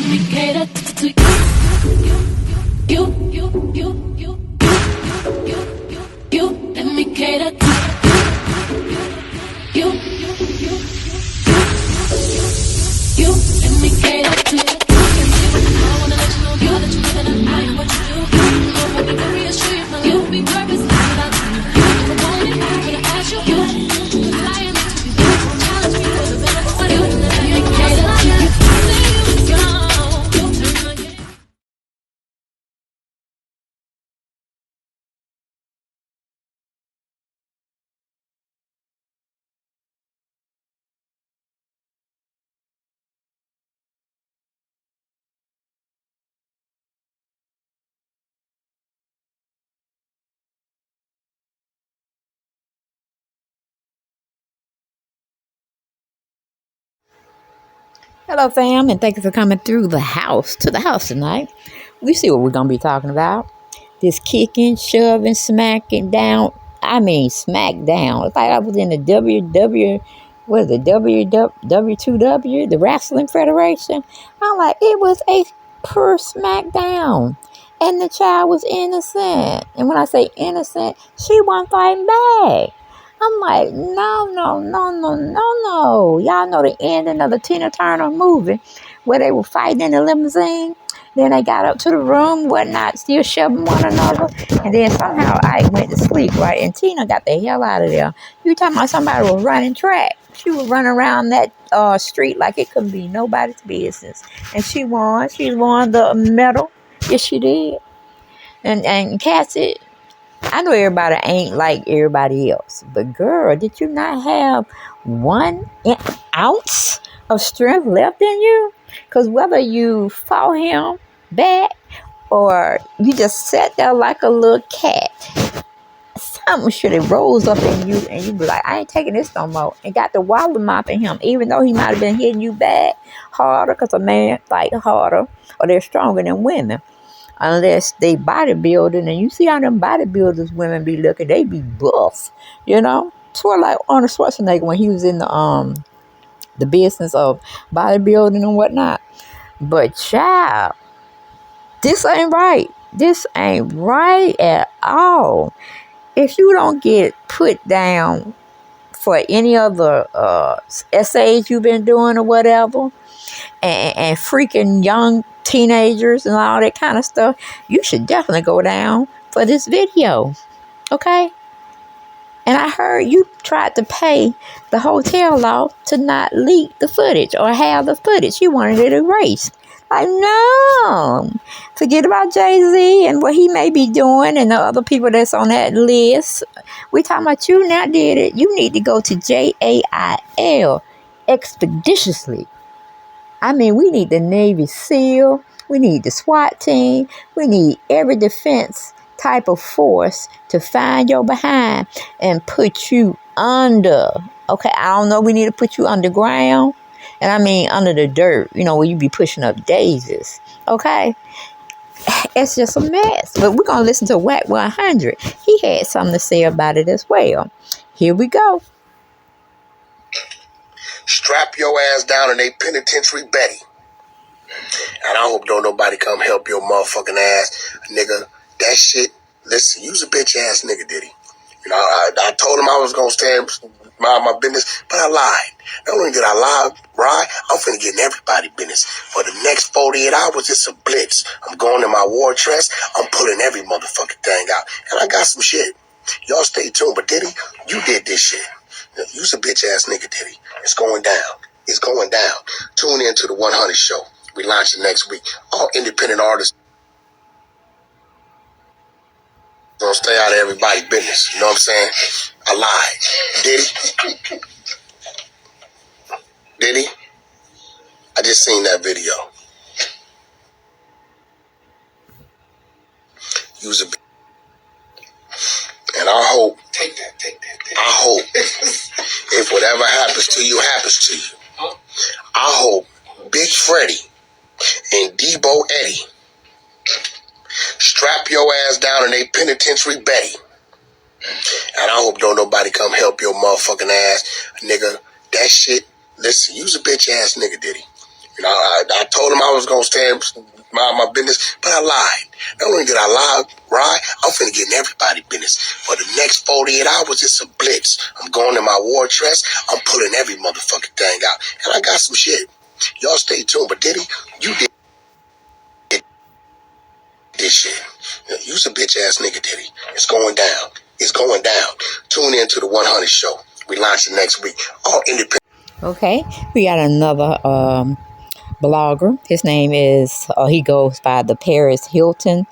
me cater to you. Let me cater to you. Let me cater to you. I wanna let you know, girl, that you live in I am what you do. I want me to reassure you, my life will be purpose without you. If I want it, I'm gonna ask you. Flying into you, challenge me for the better for you. Let me cater to you. Hello, fam, and thank you for coming through the house tonight. We see what we're gonna be talking about. This kicking, shoving, smacking down. I mean, smack down. It's like I was in the what is it, W2W, the Wrestling Federation. I'm like, it was a pure smackdown. And the child was innocent. And when I say innocent, she wasn't fighting back. I'm like, no. Y'all know the ending of the Tina Turner movie where they were fighting in the limousine. Then they got up to the room, whatnot, still shoving one another. And then somehow I went to sleep, right? And Tina got the hell out of there. You talking about somebody was running track. She was running around that street like it couldn't be nobody's business. And she won. She won the medal. Yes, she did. And Cassie, I know everybody ain't like everybody else, but girl, did you not have 1 ounce of strength left in you? Because whether you fought him back or you just sat there like a little cat, something should have rose up in you and you be like, I ain't taking this no more. And got the wallet mopping him, even though he might have been hitting you back harder because a man fight harder or they're stronger than women. Unless they bodybuilding, and you see how them bodybuilders women be looking, they be buff, Sort of like Arnold Schwarzenegger when he was in the business of bodybuilding and whatnot. But child, this ain't right. This ain't right at all. If you don't get put down for any other essays you've been doing or whatever, and freaking young teenagers and all that kind of stuff, you should definitely go down for this video, okay? And I heard you tried to pay the hotel off to not leak the footage or have the footage. You wanted it erased. Like, no. Forget about Jay-Z and what he may be doing and the other people that's on that list. We talking about you now did it. You need to go to JAIL expeditiously. I mean, we need the Navy SEAL. We need the SWAT team. We need every defense type of force to find your behind and put you under. Okay, I don't know. We need to put you underground. And I mean under the dirt, where you be pushing up daisies. Okay? It's just a mess. But we're going to listen to Whack 100. He had something to say about it as well. Here we go. Strap your ass down in a penitentiary, Betty. And I hope don't nobody come help your motherfucking ass, nigga. That shit, listen, you's a bitch ass nigga, Diddy. I told him I was gonna stay and mind my business, but I lied. Not only did I lie, right? I'm finna get in everybody's business. For the next 48 hours, it's a blitz. I'm going in my war chest. I'm pulling every motherfucking thing out. And I got some shit. Y'all stay tuned. But Diddy, you did this shit. You's a bitch ass nigga, Diddy. It's going down. It's going down. Tune in to the 100 show. We launch it next week. All independent artists gonna stay out of everybody's business. You know what I'm saying? I lied. Diddy, I just seen that video. You was a and I hope, I hope, if whatever happens to you, happens to you, I hope Big Freddie and Debo Eddie strap your ass down in a penitentiary, Betty. And I hope don't nobody come help your motherfucking ass, nigga. That shit, listen, you's a bitch ass nigga, Diddy. You know, I told him I was gonna stand mind my business, but I lied. Not only did I lie, right? I'm finna get in everybody's business. For the next 48 hours, it's a blitz. I'm going in my war dress. I'm pulling every motherfucking thing out, and I got some shit. Y'all stay tuned. But Diddy, you did this shit. You's a bitch ass nigga, Diddy. It's going down. It's going down. Tune in to the 100 show. We launch it next week. All independent. Okay, we got another blogger. His name is, he goes by the Paris Hilton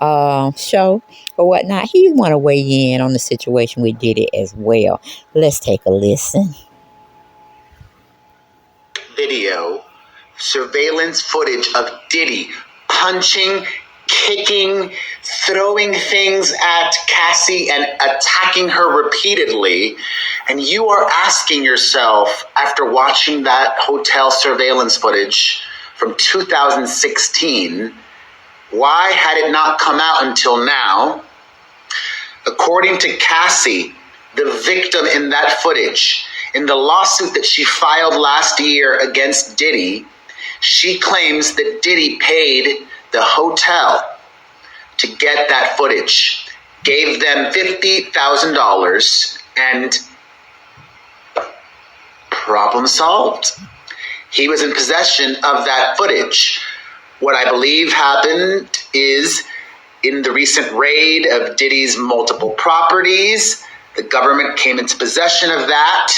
show or whatnot. He want to weigh in on the situation we did it as well. Let's take a listen. Video surveillance footage of Diddy punching, kicking, throwing things at Cassie and attacking her repeatedly. And you are asking yourself, after watching that hotel surveillance footage from 2016, why had it not come out until now? According to Cassie, the victim in that footage, in the lawsuit that she filed last year against Diddy, she claims that Diddy paid the hotel to get that footage, gave them $50,000, and problem solved. He was in possession of that footage. What I believe happened is, in the recent raid of Diddy's multiple properties, the government came into possession of that,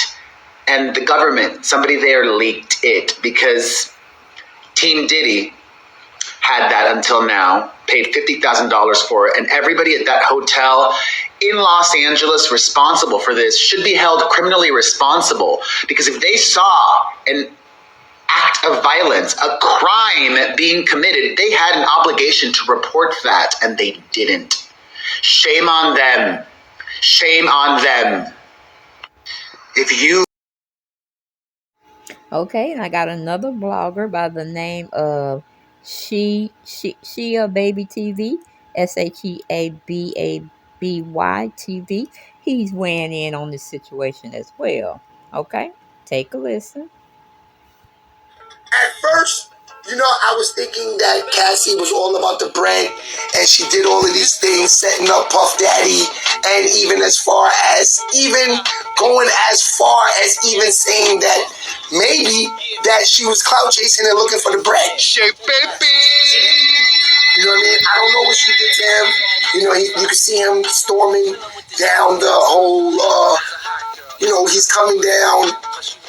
and the government, somebody there leaked it because Team Diddy had that until now, paid $50,000 for it, and everybody at that hotel in Los Angeles responsible for this should be held criminally responsible, because if they saw an act of violence, a crime being committed, they had an obligation to report that, and they didn't. Shame on them. Shame on them. If you... Okay, and I got another blogger by the name of Shea Baby TV, SheaBaby TV. He's weighing in on this situation as well. Okay, take a listen. At first, I was thinking that Cassie was all about the bread, and she did all of these things, setting up Puff Daddy, and even going as far as even saying that maybe that she was clout chasing and looking for the bread. Shea Baby! You know what I mean? I don't know what she did to him. You can see him storming down the whole, he's coming down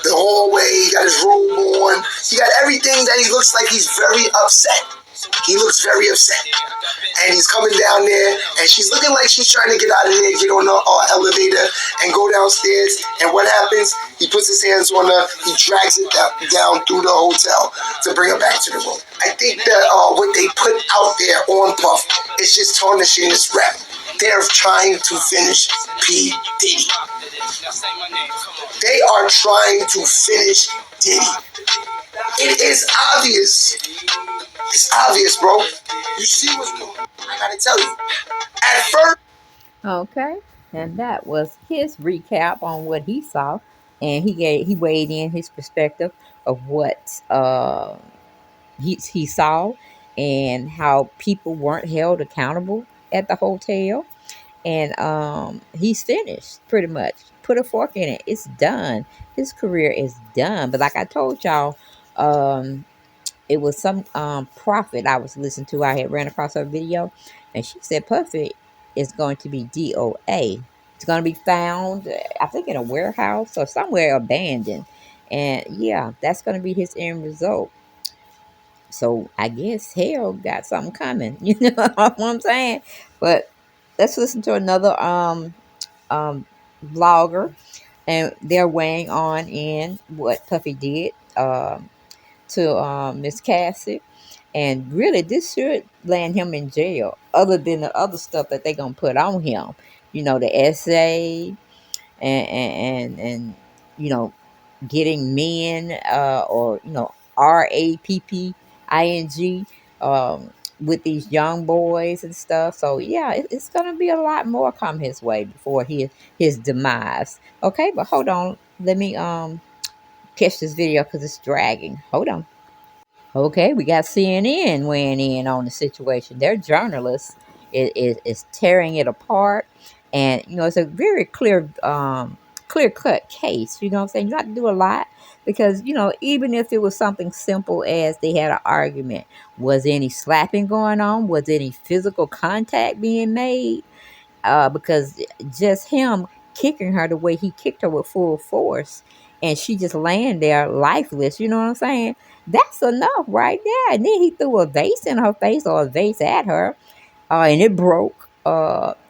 the hallway, he got his robe on, he got everything that he looks like he's very upset. He looks very upset. And he's coming down there, and she's looking like she's trying to get out of there, get on the elevator, and go downstairs. And what happens? He puts his hands on her, he drags it down through the hotel to bring her back to the room. I think that what they put out there on Puff is just tarnishing his rep. They're trying to finish P. Diddy. They are trying to finish Diddy. It is obvious. It's obvious, bro. You see what's going on. I gotta tell you. At first. Okay, and that was his recap on what he saw, and he weighed in his perspective of what he saw and how people weren't held accountable at the hotel. And he's finished pretty much. Put a fork in it. It's done. His career is done. But like I told y'all, it was some prophet I was listening to. I had ran across her video, and she said Puffy is going to be DOA. It's going to be found, I think, in a warehouse or somewhere abandoned. And yeah, that's going to be his end result. So I guess hell got something coming. You know what I'm saying? But let's listen to another vlogger, and they're weighing on in what Puffy did to Miss Cassie. And really, this should land him in jail, other than the other stuff that they're going to put on him. The essay and getting men or RAPPING with these young boys and stuff. So yeah, it's gonna be a lot more come his way before his demise. Okay, but hold on, let me catch this video because it's dragging. Hold on. Okay, we got CNN weighing in on the situation. Their journalists is tearing it apart, and it's a very clear cut case. You know what I'm saying? You got to do a lot because even if it was something simple as they had an argument, was any slapping going on? Was any physical contact being made? Because just him kicking her the way he kicked her with full force, and she just laying there lifeless. You know what I'm saying? That's enough right there. And then he threw a vase in her face, or a vase at her, and it broke.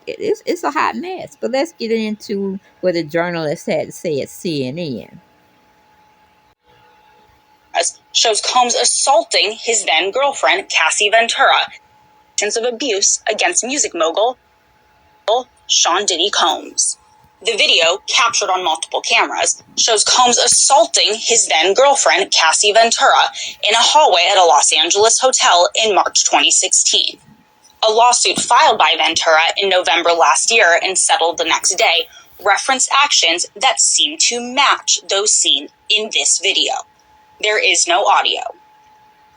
It's a hot mess. But let's get into what the journalist had to say at CNN. Shows Combs assaulting his then girlfriend, Cassie Ventura, of abuse against music mogul Sean Diddy Combs. The video, captured on multiple cameras, shows Combs assaulting his then girlfriend, Cassie Ventura, in a hallway at a Los Angeles hotel in March 2016. A lawsuit filed by Ventura in November last year and settled the next day referenced actions that seem to match those seen in this video. There is no audio.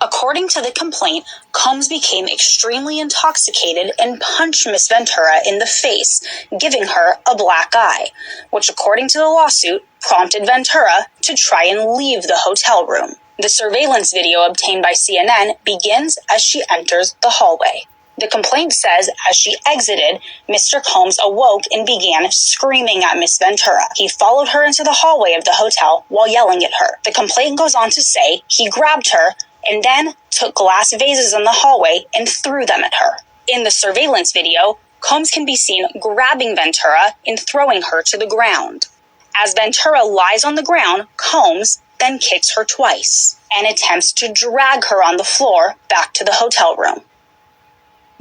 According to the complaint, Combs became extremely intoxicated and punched Miss Ventura in the face, giving her a black eye, which, according to the lawsuit, prompted Ventura to try and leave the hotel room. The surveillance video obtained by CNN begins as she enters the hallway. The complaint says as she exited, Mr. Combs awoke and began screaming at Miss Ventura. He followed her into the hallway of the hotel while yelling at her. The complaint goes on to say he grabbed her and then took glass vases in the hallway and threw them at her. In the surveillance video, Combs can be seen grabbing Ventura and throwing her to the ground. As Ventura lies on the ground, Combs then kicks her twice and attempts to drag her on the floor back to the hotel room.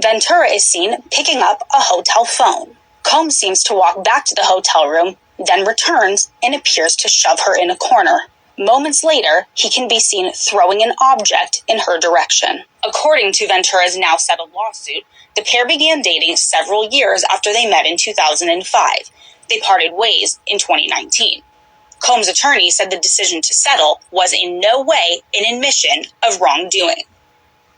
Ventura is seen picking up a hotel phone. Combs seems to walk back to the hotel room, then returns and appears to shove her in a corner. Moments later, he can be seen throwing an object in her direction. According to Ventura's now settled lawsuit, the pair began dating several years after they met in 2005. They parted ways in 2019. Combs' attorney said the decision to settle was in no way an admission of wrongdoing.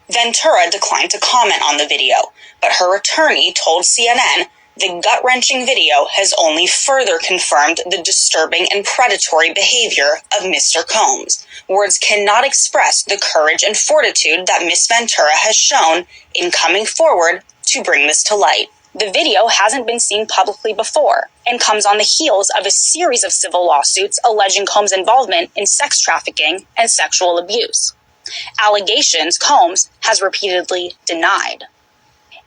Ventura declined to comment on the video, but her attorney told CNN the gut-wrenching video has only further confirmed the disturbing and predatory behavior of Mr. Combs. Words cannot express the courage and fortitude that Miss Ventura has shown in coming forward to bring this to light. The video hasn't been seen publicly before and comes on the heels of a series of civil lawsuits alleging Combs' involvement in sex trafficking and sexual abuse. Allegations Combs has repeatedly denied.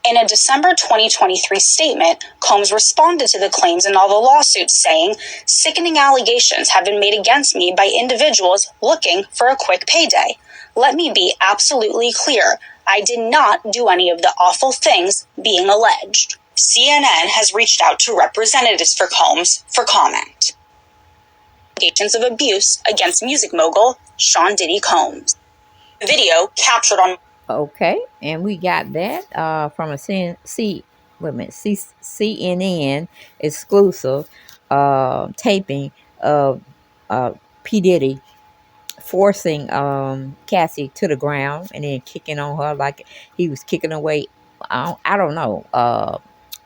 In a December 2023 statement, Combs responded to the claims in all the lawsuits, saying, "Sickening allegations have been made against me by individuals looking for a quick payday. Let me be absolutely clear. I did not do any of the awful things being alleged." CNN has reached out to representatives for Combs for comment. Allegations of abuse against music mogul Sean Diddy Combs. Video captured on... Okay, and we got that from a CNN exclusive taping of P. Diddy forcing Cassie to the ground and then kicking on her like he was kicking away, I don't know, an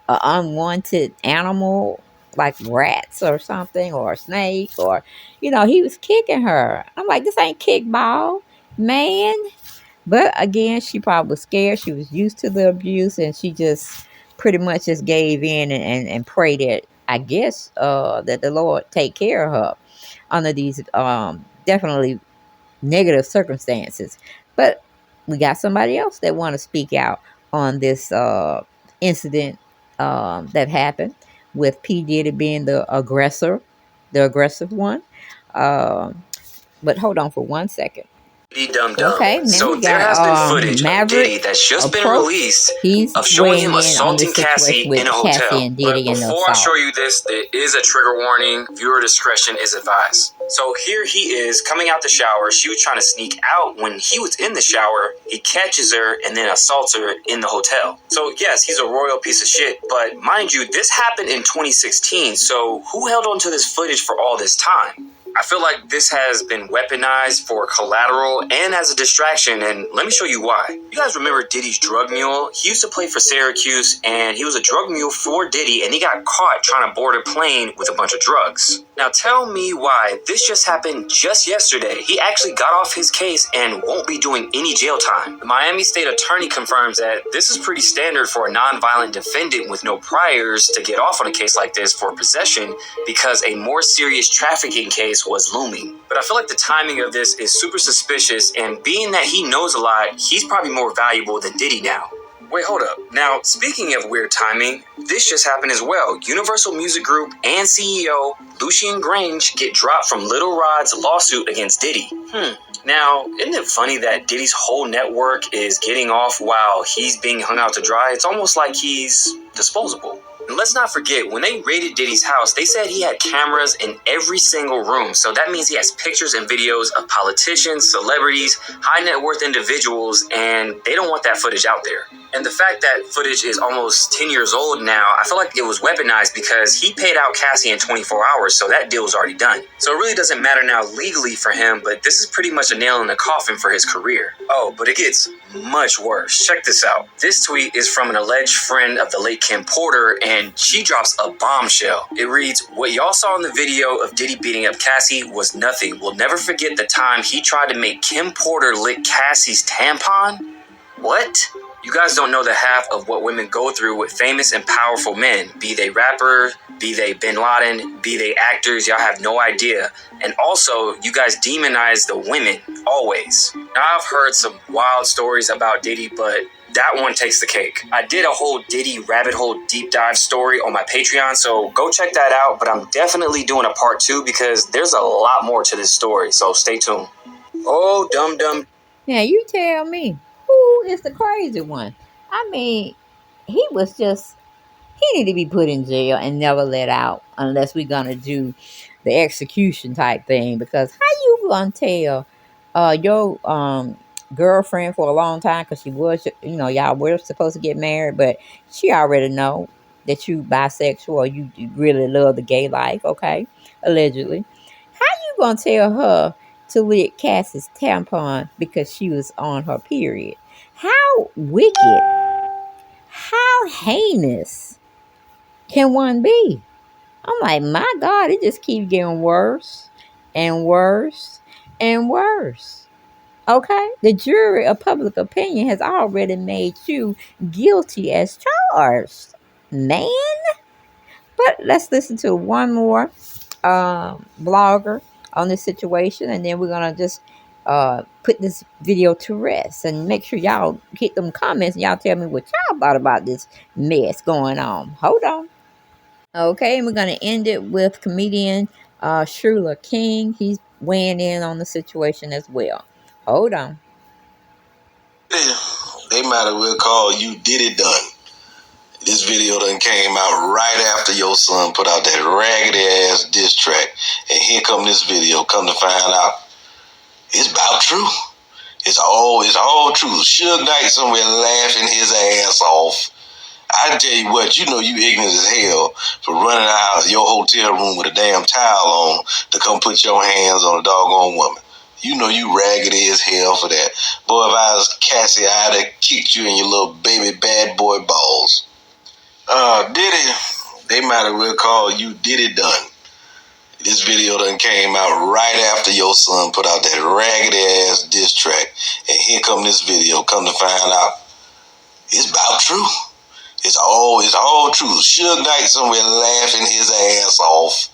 unwanted animal like rats or something, or a snake, or, he was kicking her. I'm like, this ain't kickball, man. But again, she probably was scared. She was used to the abuse, and she just pretty much just gave in and prayed that, I guess, that the Lord take care of her under these definitely negative circumstances. But we got somebody else that want to speak out on this incident that happened with P. Diddy being the aggressive one. But hold on for 1 second. Okay, so there has been footage of Diddy that's just been released of showing him assaulting Cassie in a hotel. But before I show you this, there is a trigger warning. Viewer discretion is advised. So here he is coming out the shower. She was trying to sneak out. When he was in the shower, he catches her and then assaults her in the hotel. So yes, he's a royal piece of shit. But mind you, this happened in 2016. So who held on to this footage for all this time? I feel like this has been weaponized for collateral and as a distraction, and let me show you why. You guys remember Diddy's drug mule? He used to play for Syracuse, and he was a drug mule for Diddy, and he got caught trying to board a plane with a bunch of drugs. Now tell me why this just happened just yesterday. He actually got off his case and won't be doing any jail time. The Miami State Attorney confirms that this is pretty standard for a non-violent defendant with no priors to get off on a case like this for possession because a more serious trafficking case was looming. But I feel like the timing of this is super suspicious, and being that he knows a lot, he's probably more valuable than Diddy now. Wait, hold up. Now, speaking of weird timing, this just happened as well. Universal Music Group and CEO Lucien Grange get dropped from Lil Rod's lawsuit against Diddy. Now, isn't it funny that Diddy's whole network is getting off while he's being hung out to dry? It's almost like he's disposable. And let's not forget, when they raided Diddy's house, they said he had cameras in every single room. So that means he has pictures and videos of politicians, celebrities, high net worth individuals, and they don't want that footage out there. And the fact that footage is almost 10 years old now, I feel like it was weaponized because he paid out Cassie in 24 hours, so that deal was already done. So it really doesn't matter now legally for him, but this is pretty much a nail in the coffin for his career. Oh, but it gets much worse. Check this out. This tweet is from an alleged friend of the late Kim Porter, and she drops a bombshell. It reads, "What y'all saw in the video of Diddy beating up Cassie was nothing. We'll never forget the time he tried to make Kim Porter lick Cassie's tampon." What? You guys don't know the half of what women go through with famous and powerful men. Be they rappers, be they Bin Laden, be they actors, y'all have no idea. And also, you guys demonize the women, always. Now, I've heard some wild stories about Diddy, but that one takes the cake. I did a whole Diddy rabbit hole deep dive story on my Patreon, so go check that out. But I'm definitely doing a part 2 because there's a lot more to this story, so stay tuned. Oh, dum. Now, you tell me. Who is the crazy one? I mean, he need to be put in jail and never let out unless we're going to do the execution type thing. Because how you going to tell your girlfriend for a long time, because she was, y'all were supposed to get married, but she already know that you bisexual or you really love the gay life, okay? Allegedly. How you going to tell her to lick Cassie's tampon because she was on her period? How wicked, how heinous can one be? I'm like, my God, it just keeps getting worse and worse and worse. Okay? The jury of public opinion has already made you guilty as charged, man. But let's listen to one more blogger on this situation, and then we're gonna just put this video to rest and make sure y'all hit them comments and y'all tell me what y'all thought about this mess going on. Hold on. Okay, and we're gonna end it with comedian Shula King. He's weighing in on the situation as well. Hold on. They might as well call you Diddy done. This video done came out right after your son put out that raggedy ass diss track. And here come this video, come to find out. It's about true. It's all true. Suge Knight somewhere laughing his ass off. I tell you what, you know you ignorant as hell for running out of your hotel room with a damn towel on to come put your hands on a doggone woman. You know you raggedy as hell for that. Boy, if I was Cassie, I'd have kicked you in your little baby bad boy balls. Diddy, they might as well call you Diddy done. This video done came out right after your son put out that raggedy ass diss track. And here come this video, come to find out. It's about true. It's all true. Suge Knight somewhere laughing his ass off.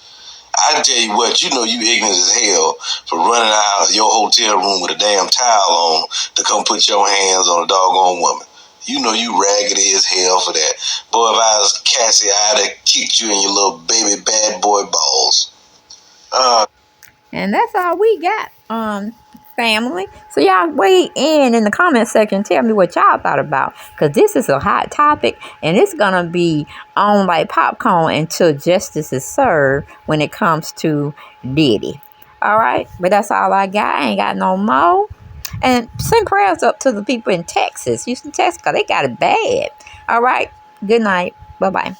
I tell you what, you know you ignorant as hell for running out of your hotel room with a damn towel on to come put your hands on a doggone woman. You know you raggedy as hell for that. Boy, if I was Cassie, I'd have kicked you in your little baby bad boy balls. And that's all we got, family. So y'all weigh in the comment section. Tell me what y'all thought about, because this is a hot topic and it's gonna be on like popcorn until justice is served when it comes to Diddy. All right, but that's all I got. I ain't got no more. And send prayers up to the people in Texas, Houston, Texas, because they got it bad. All right, good night. Bye-bye.